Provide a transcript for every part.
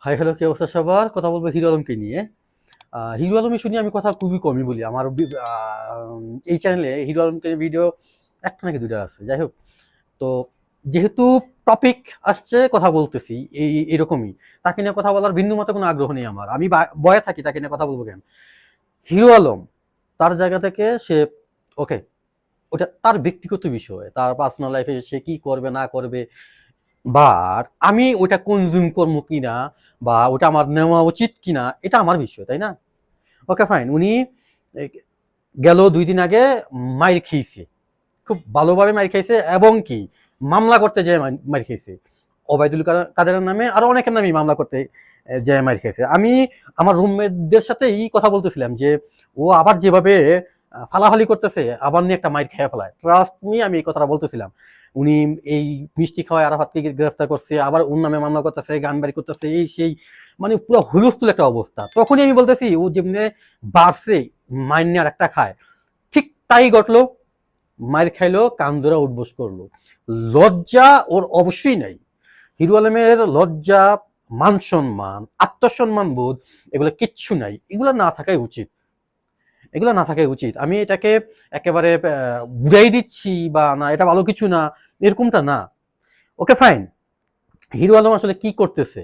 Hi hello, কি অবস্থা সবার? কথা বলবো হিরো আলমকে নিয়ে। হিরো আলম ইস্যু নিয়ে আমি কথা খুবই কমই বলি। আমার এই চ্যানেলে হিরো আলমকে ভিডিও একটা নাকি দুইটা আছে, যাই হোক। তো যেহেতু টপিক আসছে, কথা বলতেছি এরকমই। তাকে নিয়ে কথা বলার ভিন্ন মতো কোনো আগ্রহ নেই আমার। আমি বয়ে থাকি, তাকে নিয়ে কথা বলবো কেন? হিরো আলম তার জায়গা থেকে সে ওকে, ওটা তার ব্যক্তিগত বিষয়, তার পার্সোনাল লাইফে সে কি করবে না করবে, বাট আমি ওটা কনজিউম করবো কিনা বা ওটা আমার নেওয়া উচিত কিনা, এটা আমার বিষয়, তাই না? ওকে ফাইন, উনি এ, গেল 2 দিন আগে মাইর খেয়েছে, খুব ভালোভাবে মাইর খাইছে, এবং কি মামলা করতে যায় মাইর খেয়েছে। ওবায়দুল কাদেরের নামে আরো অনেকের নামে মামলা করতে যায় মাইর খেয়েছে। আমি আমার রুমমেটদের সাথেই কথা বলতেছিলাম যে ও আবার যেভাবে ফালাফালি করতেছে, আবার নিয়ে একটা মাইর খেয়ে ফেলায়। ট্রাস্ট মি, আমি এই কথাটা বলতেছিলাম। উনি এই মিষ্টি খাওয়ায় আরাফাতকে গ্রেফতার করছে, আবার ওর নামে মামলা করতেছে, গান বাড়ি করতেছে, এই সেই, মানে পুরো হুলস্থুল একটা অবস্থা। তখনই আমি বলতেছি ও যেমনি বাড়ছে, মাইর নিয়ে আর একটা খায়, ঠিক তাই ঘটলো। মায়ের খাইলো, কান ধরে উঠবোস করলো। লজ্জা ওর অবশ্যই নাই। হিরো আলমের লজ্জা, মান সম্মান, আত্মসম্মান বোধ, এগুলো কিচ্ছু নাই। এগুলো না থাকাই উচিত, এগুলো না থাকাই উচিত। আমি এটাকে একেবারে বুড়াই দিচ্ছি বা না এটা ভালো কিছু না, এরকমটা না। ওকে ফাইন, হিরো আলম আসলে কি করতেছে,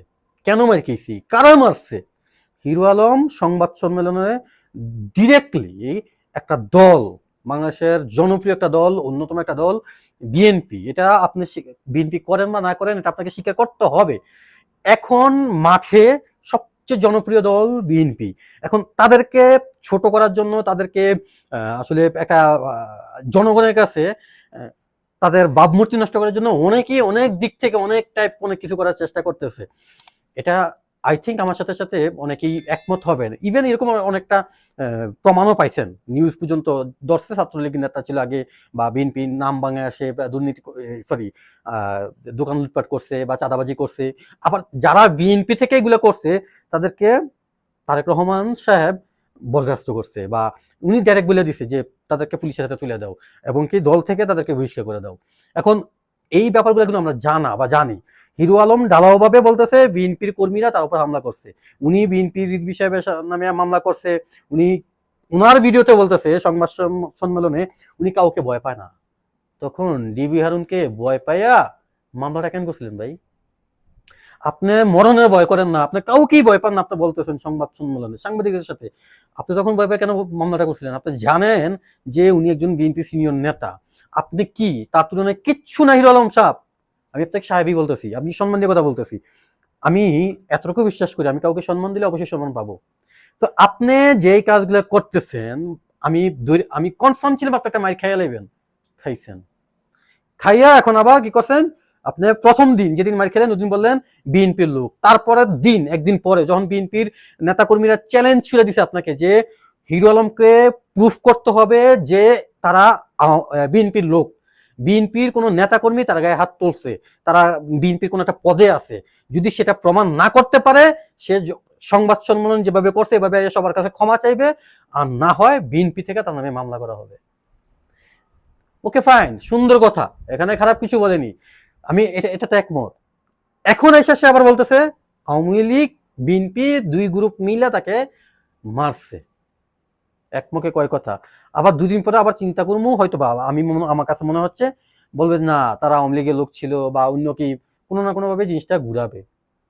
কেন মার খেয়েছি, কারা মারছে? হিরো আলম সংবাদ সম্মেলনে ডিরেক্টলি একটা দল, বাংলাদেশের জনপ্রিয় একটা দল, অন্যতম একটা দল বিএনপি, এটা আপনি বিএনপি করেন বা না করেন, এটা আপনাকে স্বীকার করতে হবে। এখন মাঠে সবচেয়ে জনপ্রিয় দল বিএনপি। এখন তাদেরকে ছোট করার জন্য, তাদেরকে আসলে একটা জনগণের কাছে তাদের ভাবমূর্তি নষ্ট করার জন্য অনেকেই অনেক দিক থেকে অনেক টাইপ অনেক কিছু করার চেষ্টা করতেছে। এটা আই থিঙ্ক আমার সাথে সাথে অনেকেই একমত হবেন। ইভেন এরকম অনেকটা প্রমাণও পাইছেন, নিউজ পর্যন্ত ধরছে। ছাত্রলীগ নেতা ছিল আগে, বা বিএনপি নাম ভাঙায় আসে দুর্নীতি, সরি, দোকান লুটপাট করছে বা চাঁদাবাজি করছে। আবার যারা বিএনপি থেকে এগুলো করছে, তাদেরকে তারেক রহমান সাহেব বরখাস্ত করছে, বা উনি ডাইরেক্ট বলে দিছে যে তাদেরকে পুলিশের হাতে তুলে দাও, এবং কি দল থেকে তাদেরকে বহিষ্কার করে দাও। এখন এই ব্যাপারগুলো কিন্তু আমরা জানা বা জানি। হিরো আলম ঢালাওভাবে বলতেছে বিএনপির কর্মীরা তার উপর হামলা করছে। উনি বিএনপির রিজভী সাহেবের নামে মামলা করছে। উনি উনার ভিডিওতে বলতেছে, সংবাদ সম্মেলনে, উনি কাউকে ভয় পায় না। তখন ডিবি হারুনকে ভয় পাইয়া মামলাটা কেন করছিলেন ভাই? আপনি মরণের ভয় করেন না, আপনি কাউকেই ভয় পান না, আপনি বলতেছেন সংবাদ সম্মেলনে সাংবাদিকদের সাথে। আপনি তখন ভয় পায় কেন মামলাটা করছিলেন? আপনি জানেন যে উনি একজন বিএনপি সিনিয়র নেতা। আপনি কি তার তুলনায় কিচ্ছু না হিরো আলম সাহেব? আমি আপনাকে সাহেবই বলতেছি, আমি সম্মান দিয়ে কথা বলতেছি। আমি এতটুকু বিশ্বাস করি, আমি কাউকে সম্মান দিলে অবশ্যই সম্মান পাবো। তো আপনি যেই কাজগুলো করতেছেন, আমি আমি কনফার্ম ছিলাম আপনি একটা মাইর খাইয়া লাইবেন, খাইছেন। খাইয়া এখন আবার কি করছেন? আপনি প্রথম দিন যেদিন মার খেলেন ওদিন বললেন বিএনপির লোক। তারপরের দিন, একদিন পরে, যখন বিএনপির নেতাকর্মীরা চ্যালেঞ্জ ছুড়ে দিছে আপনাকে যে হিরো আলমকে প্রুফ করতে হবে যে তারা বিএনপির লোক, বিএনপির কোনো নেতাকর্মী তার গায়ে হাত তুলছে, তারা বিএনপির কোনো একটা পদে আছে, যদি সেটা প্রমাণ না করতে পারে, সে সংবাদ সম্মেলন যেভাবে করছে এভাবে সবার কাছে ক্ষমা চাইবে, আর না হয় বিএনপি থেকে তার নামে মামলা করা হবে। ওকে ফাইন, সুন্দর কথা, এখানে খারাপ কিছু বলেনি, আমি এটাতে একমত। এখন এসে সে আবার বলতেছে আওয়ামী লীগ বিএনপি দুই গ্রুপ মিলে তাকে মারছে। এক মুখে কয় কথা। আবার 2 দিন পরে আবার চিন্তা করবো, হয়তো বা আমি আমার কাছে মনে হচ্ছে বলবে না তারা আওয়ামী লীগের লোক ছিল, বা অন্য কি, কোনো না কোনো ভাবে জিনিসটা ঘুরাবে।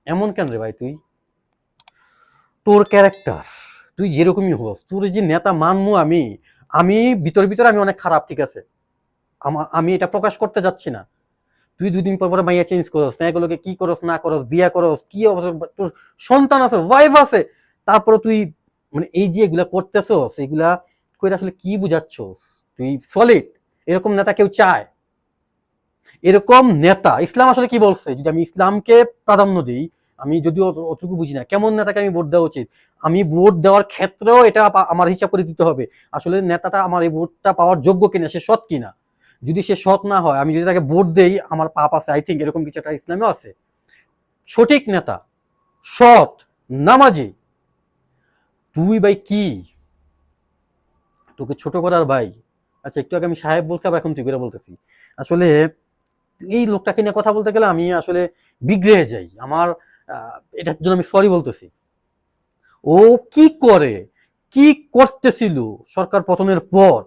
এমন কেন রে ভাই তুই? তোর ক্যারেক্টার, তুই যেরকমই হোস, তোর যে নেতা মানমু আমি, আমি ভিতর ভিতরে আমি অনেক খারাপ, ঠিক আছে, আমি এটা প্রকাশ করতে যাচ্ছি না। তুই 2 দিন পর পর মাইয়া চেঞ্জ করস, মেয়েগুলোকে কি করস না করস, বিয়া করস, কি অবস্থা, তোর সন্তান আছে, ওয়াইফ আছে, তারপরে তুই মানে এই যে এগুলা করতেছস, এগুলা কইরা আসলে কি বুঝাচ্ছস? তুই সলিড এরকম নেতা কেউ চায়? এরকম নেতা, ইসলাম আসলে কি বলছে, যদি আমি ইসলামকে প্রাধান্য দিই, আমি যদিও অতটুকু বুঝি না কেমন নেতাকে আমি ভোট দেওয়া উচিত, আমি ভোট দেওয়ার ক্ষেত্রেও এটা আমার হিসাব করে দিতে হবে। আসলে নেতাটা আমার এই ভোটটা পাওয়ার যোগ্য কিনা, সে সৎ কিনা। যদি সে সৎ না হয়, আমি যদি তাকে ভোট দেই, আমার পাপ আছে, আই থিঙ্ক এরকম কিছু একটা ইসলামেও আছে। সঠিক নেতা, সৎ, নামাজি, তুই ভাই কি, তোকে ছোট করার ভাই। আচ্ছা, একটু আগে আমি সাহেব বলছি, আবার এখন তুই করে বলতেছি। আসলে এই লোকটাকে নিয়ে কথা বলতে গেলে আমি আসলে বিগড়ে যাই। আমার এটার জন্য আমি সরি বলতেছি। ও কি করে, কি করতেছিল সরকার পতনের পর,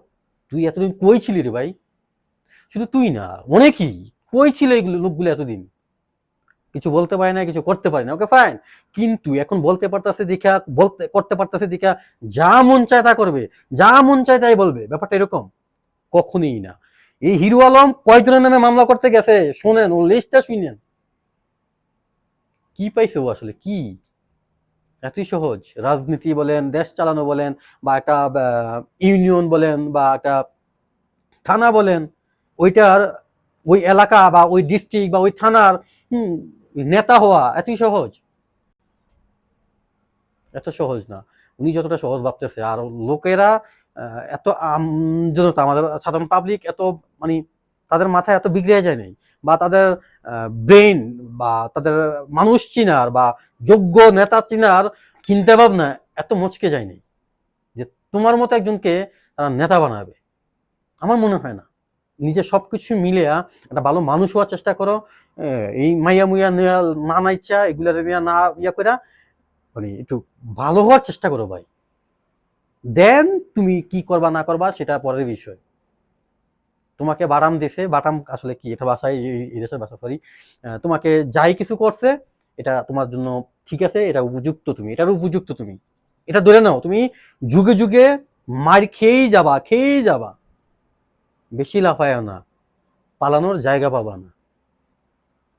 তুই এতদিন কই ছিলি রে ভাই? শুধু তুই না, অনেকেই কই ছিল এগুলো লোকগুলো এতদিন? কিছু বলতে পারে না, কিছু করতে পারে না, ওকে ফাইন। কিন্তু এখন বলতে পারতেছে দেখা, বলতে করতে পারতেছে দেখা যা মন চায় তা করবে, যা মন চায় তাই বলবে, ব্যাপারটা এরকম কখনই না। এই হিরো আলম কয়জনের নামে মামলা করতে গেছে শোনেন, ও লিস্টটা শুনেন। কি পাইছে ও আসলে, কি এতই সহজ? রাজনীতি বলেন, দেশ চালানো বলেন, বা একটা ইউনিয়ন বলেন, বা একটা থানা বলেন, ওইটার, ওই এলাকা বা ওই ডিস্ট্রিক্ট বা ওই থানার নেতা হওয়া এতই সহজ? এত সহজ না। উনি যতটা সহজ ভাবতেছে, আর লোকেরা এত আমজনতা, আমাদের সাধারণ পাবলিক এত মানে তাদের মাথায় এত বিগড়ে যায় নাই, বা তাদের ব্রেন বা তাদের মানুষ চিনার বা যোগ্য নেতা চিনার চিন্তা ভাবনা এত মচকে যায় নাই যে তোমার মতো একজনকে তারা নেতা বানাবে। আমার মনে হয় না। নিজে সবকিছু মিলে একটা ভালো মানুষ হওয়ার চেষ্টা করো। এই মাইয়া মুইয়া না না ইচ্ছা এগুলা না ইয়া করে মানে একটু ভালো হওয়ার চেষ্টা করো ভাই। দেন তুমি কি করবা না করবা সেটা পরের বিষয়। তোমাকে বাটাম দিছে, বাটাম আসলে কি এটা ভাষায়, এই দেশের ভাষা সরি, তোমাকে যাই কিছু করছে এটা তোমার জন্য ঠিক আছে, এটা উপযুক্ত, তুমি এটার উপযুক্ত, তুমি এটা ধরে নাও। তুমি যুগে যুগে মার খেয়েই যাবা, খেয়েই যাবা। বেশি লাফায় না, পালানোর জায়গা পাবা না।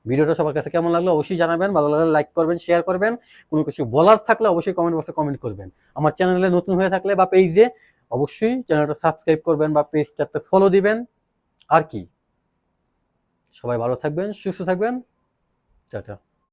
ভিডিওটা সবার কাছে কেমন লাগলো অবশ্যই জানাবেন, ভালো লাগলে লাইক করবেন, শেয়ার করবেন, কোনো কিছু বলার থাকলে অবশ্যই কমেন্ট বক্সে কমেন্ট করবেন। আমার চ্যানেলে নতুন হয়ে থাকলে বা পেজে অবশ্যই চ্যানেলটা সাবস্ক্রাইব করবেন বা পেজটাতে ফলো দিবেন। আর কি, সবাই ভালো থাকবেন, সুস্থ থাকবেন, টাটা।